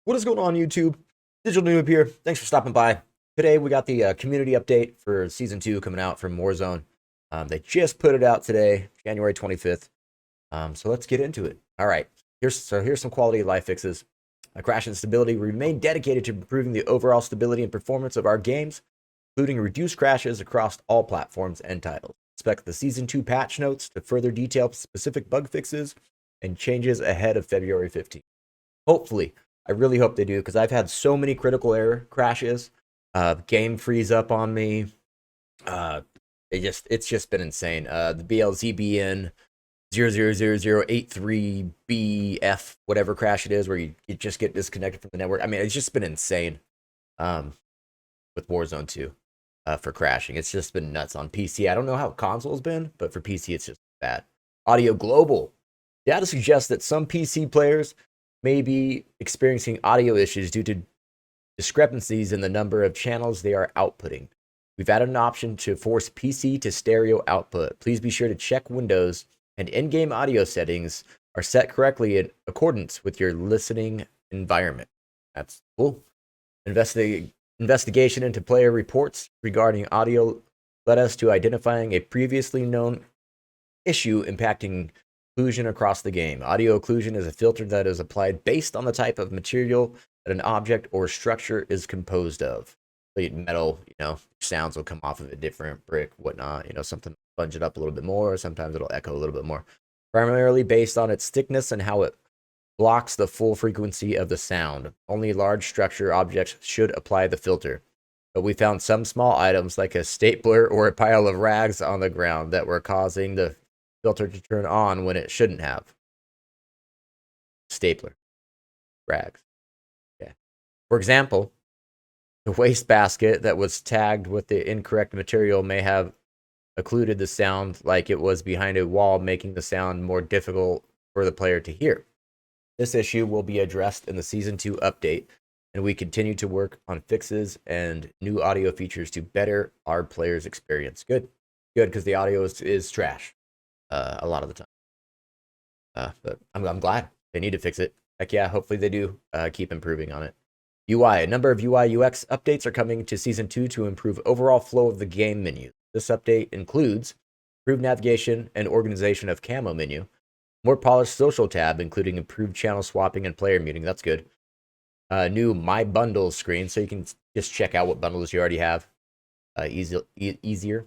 What is going on, YouTube? Digital Noob here. Thanks for stopping by. Today we got the community update for Season 2 coming out from Warzone. They just put it out today, January 25th. So let's get into it. All right, here's some quality of life fixes. Crash and stability. We remain dedicated to improving the overall stability and performance of our games, including reduced crashes across all platforms and titles. Expect the Season 2 patch notes to further detail specific bug fixes and changes ahead of February 15th. Hopefully, I really hope they do, because I've had so many critical error crashes. Game freeze up on me. It's just been insane. The BLZBN 000083BF, whatever crash it is, where you just get disconnected from the network. I mean, it's just been insane. With Warzone 2, for crashing. It's just been nuts on PC. I don't know how console's been, but for PC, it's just bad. Audio global. Data suggests that some PC players may be experiencing audio issues due to discrepancies in the number of channels they are outputting. We've added an option to force PC to stereo output. Please be sure to check Windows and in-game audio settings are set correctly in accordance with your listening environment. That's cool. Investigation into player reports regarding audio led us to identifying a previously known issue impacting occlusion across the game. Audio occlusion is a filter that is applied based on the type of material that an object or structure is composed of. Like metal, sounds will come off of a different brick, whatnot. Something sponge it up a little bit more. Sometimes it'll echo a little bit more. Primarily based on its thickness and how it blocks the full frequency of the sound. Only large structure objects should apply the filter. But we found some small items like a stapler or a pile of rags on the ground that were causing the filter to turn on when it shouldn't have. Stapler. Rags. Yeah. For example, the wastebasket that was tagged with the incorrect material may have occluded the sound like it was behind a wall, making the sound more difficult for the player to hear. This issue will be addressed in the Season 2 update, and we continue to work on fixes and new audio features to better our players' experience. Good, because the audio is trash a lot of the time. But I'm glad they need to fix it. Heck yeah, hopefully they do keep improving on it. UI. A number of UI UX updates are coming to Season 2 to improve overall flow of the game menu. This update includes improved navigation and organization of camo menu, more polished social tab, including improved channel swapping and player muting. That's good. New My Bundles screen, so you can just check out what bundles you already have. Easier.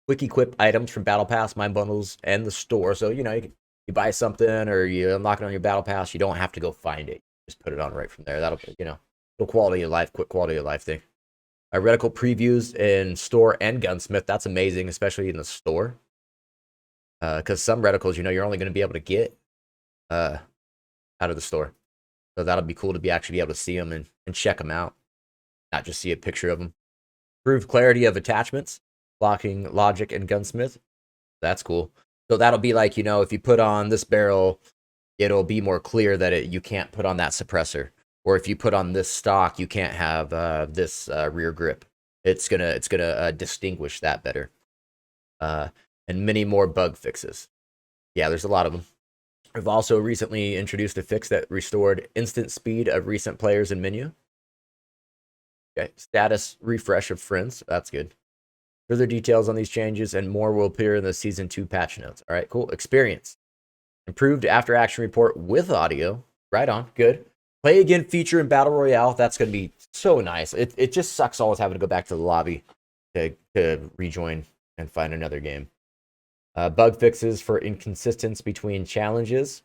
Quick equip items from Battle Pass, My Bundles, and the store. So, you buy something or you unlock it on your Battle Pass, you don't have to go find it. Just put it on right from there. That'll, little quality of life, quick quality of life thing. Reticle previews in store and Gunsmith. That's amazing, especially in the store. Because some reticles, you're only going to be able to get out of the store. So that'll be cool to actually be able to see them and check them out. Not just see a picture of them. Improved clarity of attachments, blocking logic and Gunsmith. That's cool. So that'll be like, if you put on this barrel, it'll be more clear that you can't put on that suppressor. Or if you put on this stock, you can't have this rear grip. It's gonna distinguish that better. And many more bug fixes. Yeah, there's a lot of them. We've also recently introduced a fix that restored instant speed of recent players in menu. Okay, status refresh of friends. That's good. Further details on these changes and more will appear in the Season 2 patch notes. All right, cool. Experience. Improved after-action report with audio. Right on. Good. Play again feature in Battle Royale. That's going to be so nice. It just sucks always having to go back to the lobby to rejoin and find another game. Bug fixes for inconsistency between challenges.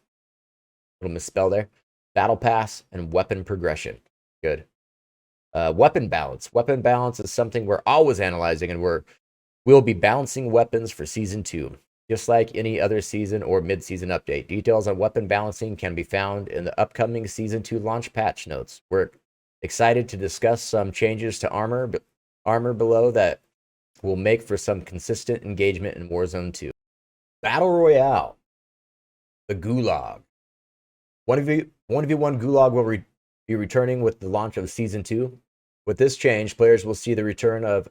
Little misspell there. Battle Pass and weapon progression. Good. Weapon balance. Weapon balance is something we're always analyzing, and we'll be balancing weapons for Season 2. Just like any other season or mid-season update. Details on weapon balancing can be found in the upcoming Season 2 launch patch notes. We're excited to discuss some changes to armor below that will make for some consistent engagement in Warzone 2. Battle Royale. The Gulag. 1v1 Gulag will be returning with the launch of Season 2. With this change, players will see the return of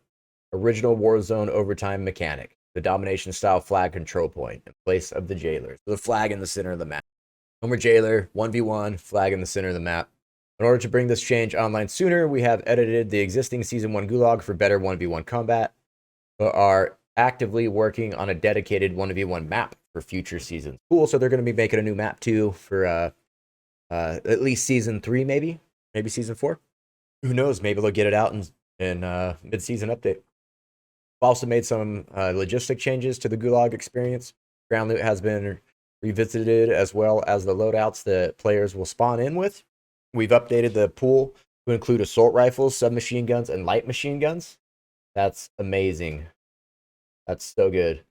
original Warzone overtime mechanic. The domination-style flag control point in place of the jailer. So the flag in the center of the map. Homer Jailer, 1v1, flag in the center of the map. In order to bring this change online sooner, we have edited the existing Season 1 Gulag for better 1v1 combat, but are actively working on a dedicated 1v1 map for future seasons. Cool, so they're going to be making a new map too for at least Season 3, maybe Season 4. Who knows, maybe they'll get it out in mid-season update. We've also made some logistic changes to the Gulag experience. Ground loot has been revisited, as well as the loadouts that players will spawn in with. We've updated the pool to include assault rifles, submachine guns, and light machine guns. That's amazing. That's so good.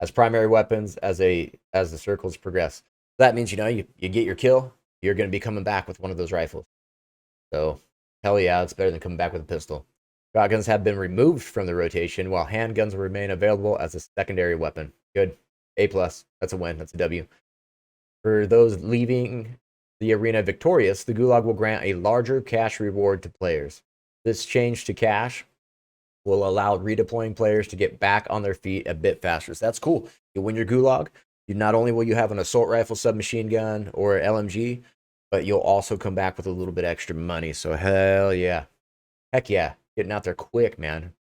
As primary weapons as the circles progress. That means, you get your kill, you're going to be coming back with one of those rifles. So, hell yeah, it's better than coming back with a pistol. Shotguns have been removed from the rotation, while handguns will remain available as a secondary weapon. Good. A+. That's a win. That's a W. For those leaving the arena victorious, the Gulag will grant a larger cash reward to players. This change to cash will allow redeploying players to get back on their feet a bit faster. So that's cool. You win your Gulag, not only will you have an assault rifle, submachine gun, or LMG, but you'll also come back with a little bit extra money. So hell yeah. Heck yeah. Getting out there quick, man.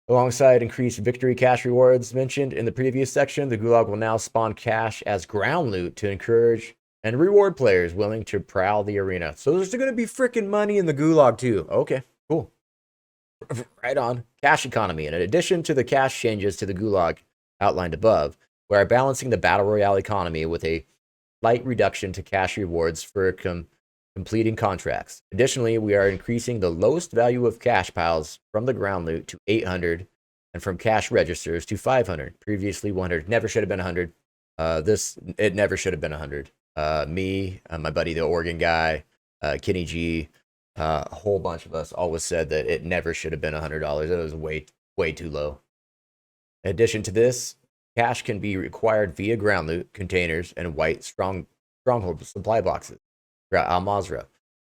Alongside increased victory cash rewards mentioned in the previous section, the Gulag will now spawn cash as ground loot to encourage and reward players willing to prowl the arena. So there's going to be freaking money in the Gulag too. Okay, cool. Right on. Cash economy. And in addition to the cash changes to the Gulag outlined above, we are balancing the Battle Royale economy with a slight reduction to cash rewards for completing contracts. Additionally, we are increasing the lowest value of cash piles from the ground loot to 800 and from cash registers to 500. Previously 100. Never should have been 100. It never should have been 100. Me, my buddy, the Oregon guy, Kenny G, a whole bunch of us always said that it never should have been $100. It was way too low. In addition to this, cash can be required via ground loot, containers, and white stronghold supply boxes throughout Al Mazrah,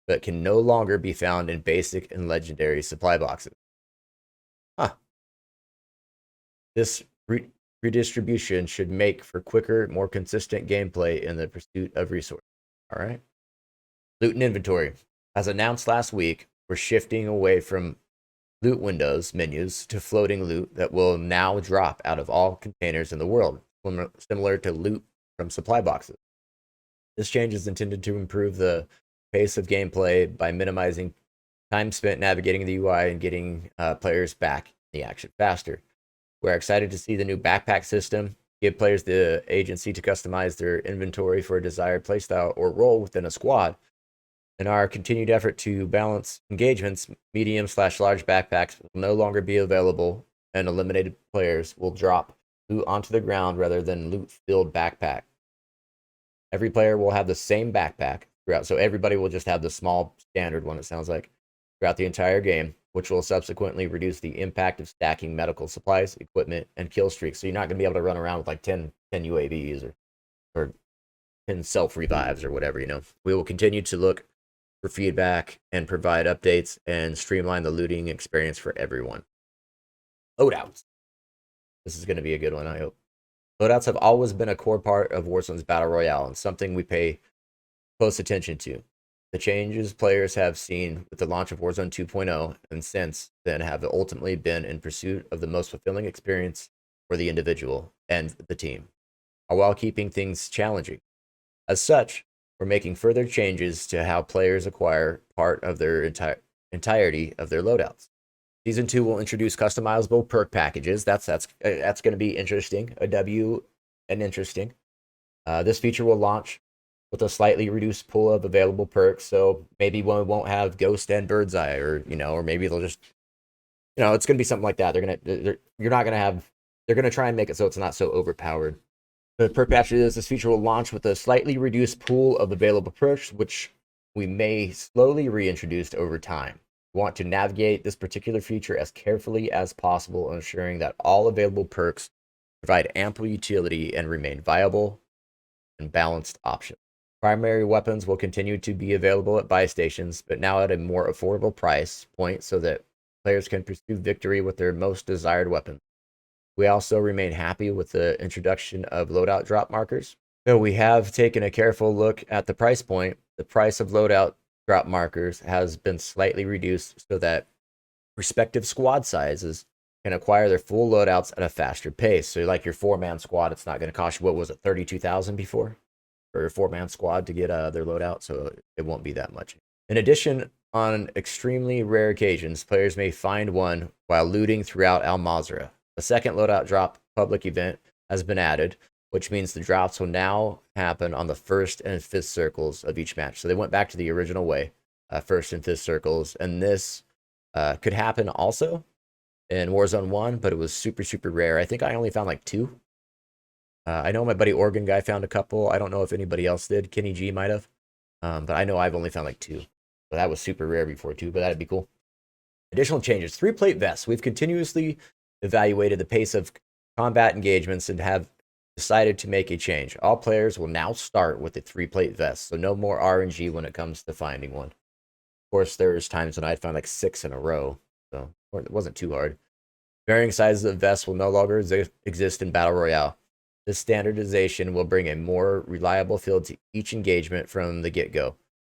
but can no longer be found in basic and legendary supply boxes. This redistribution should make for quicker, more consistent gameplay in the pursuit of resources. All right. Loot and inventory. As announced last week, we're shifting away from loot windows menus to floating loot that will now drop out of all containers in the world, similar to loot from supply boxes. This change is intended to improve the pace of gameplay by minimizing time spent navigating the UI and getting players back in the action faster. We're excited to see the new backpack system give players the agency to customize their inventory for a desired playstyle or role within a squad. In our continued effort to balance engagements, medium/large backpacks will no longer be available, and eliminated players will drop loot onto the ground rather than loot-filled backpack. Every player will have the same backpack throughout, so everybody will just have the small standard one, it sounds like, throughout the entire game, which will subsequently reduce the impact of stacking medical supplies, equipment, and kill streaks. So you're not going to be able to run around with like 10 UAVs or 10 self-revives or whatever, We will continue to look for feedback and provide updates and streamline the looting experience for everyone. Loadouts. This is going to be a good one, I hope. Loadouts have always been a core part of Warzone's Battle Royale and something we pay close attention to. The changes players have seen with the launch of Warzone 2.0 and since then have ultimately been in pursuit of the most fulfilling experience for the individual and the team, while keeping things challenging. As such, we're making further changes to how players acquire part of their entirety of their loadouts. Season 2 will introduce customizable perk packages. That's going to be interesting. A W and interesting. This feature will launch with a slightly reduced pool of available perks. So maybe we won't have Ghost and Bird's Eye, or maybe they'll just, it's going to be something like that. They're going to try and make it so it's not so overpowered. The perk packages, this feature will launch with a slightly reduced pool of available perks, which we may slowly reintroduce over time. We want to navigate this particular feature as carefully as possible, ensuring that all available perks provide ample utility and remain viable and balanced options. Primary weapons will continue to be available at buy stations, but now at a more affordable price point so that players can pursue victory with their most desired weapons. We also remain happy with the introduction of loadout drop markers. Though we have taken a careful look at the price point, the price of loadout drop markers has been slightly reduced so that respective squad sizes can acquire their full loadouts at a faster pace. So, like your 4-man squad, it's not going to cost you, what was it, 32,000 before for your 4-man squad to get their loadout. So it won't be that much. In addition, on extremely rare occasions, players may find one while looting throughout Al Mazrah. A second loadout drop public event has been added, which means the drops will now happen on the first and fifth circles of each match. So they went back to the original way, first and fifth circles, and this could happen also in Warzone 1, but it was super, super rare. I think I only found like 2. I know my buddy Oregon guy found a couple. I don't know if anybody else did. Kenny G might have. But I know I've only found like 2. So that was super rare before too, but that'd be cool. Additional changes. 3-plate vests. We've continuously evaluated the pace of combat engagements and have decided to make a change. All players will now start with a 3-plate vest, so no more RNG when it comes to finding one. Of course, there's times when I'd find like 6 in a row, so it wasn't too hard. Varying sizes of vests will no longer exist in Battle Royale. This standardization will bring a more reliable feel to each engagement from the get-go.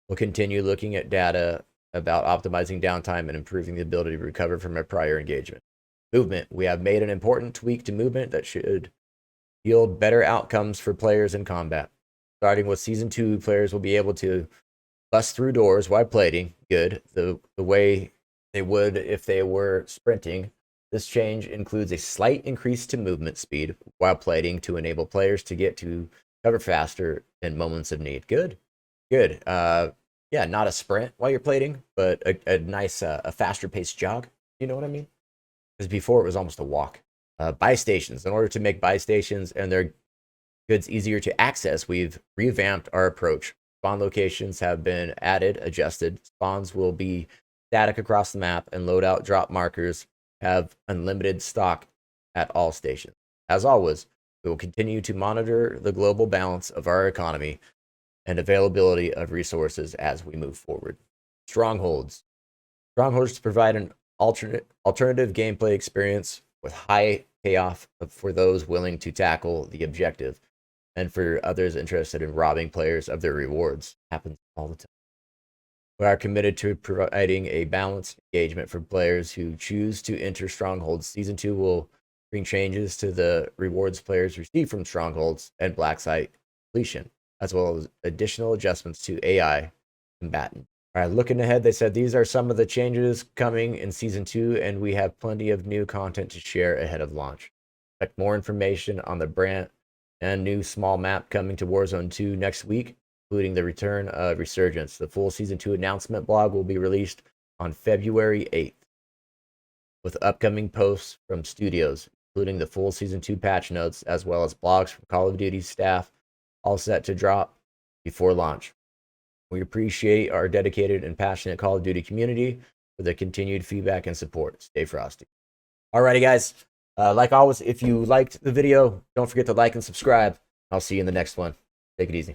We'll continue looking at data about optimizing downtime and improving the ability to recover from a prior engagement. Movement. We have made an important tweak to movement that should yield better outcomes for players in combat. Starting with Season 2, players will be able to bust through doors while plating. Good. The way they would if they were sprinting. This change includes a slight increase to movement speed while plating to enable players to get to cover faster in moments of need. Good. Good. Yeah, not a sprint while you're plating, but a nice, a faster paced jog. You know what I mean? Because before it was almost a walk. Buy stations. In order to make buy stations and their goods easier to access, we've revamped our approach. Spawn locations have been added, adjusted. Spawns will be static across the map, and loadout drop markers have unlimited stock at all stations. As always, we will continue to monitor the global balance of our economy and availability of resources as we move forward. Strongholds. Strongholds provide an alternative gameplay experience with high payoff for those willing to tackle the objective and for others interested in robbing players of their rewards. Happens all the time. We are committed to providing a balanced engagement for players who choose to enter Strongholds. Season 2 will bring changes to the rewards players receive from Strongholds and Black Site completion, as well as additional adjustments to AI combatant. All right, looking ahead, they said these are some of the changes coming in Season 2, and we have plenty of new content to share ahead of launch. Expect more information on the brand and new small map coming to Warzone 2 next week, including the return of Resurgence. The full Season 2 announcement blog will be released on February 8th, with upcoming posts from studios, including the full Season 2 patch notes, as well as blogs from Call of Duty staff, all set to drop before launch. We appreciate our dedicated and passionate Call of Duty community for the continued feedback and support. Stay frosty. Alrighty, guys. Like always, if you liked the video, don't forget to like and subscribe. I'll see you in the next one. Take it easy.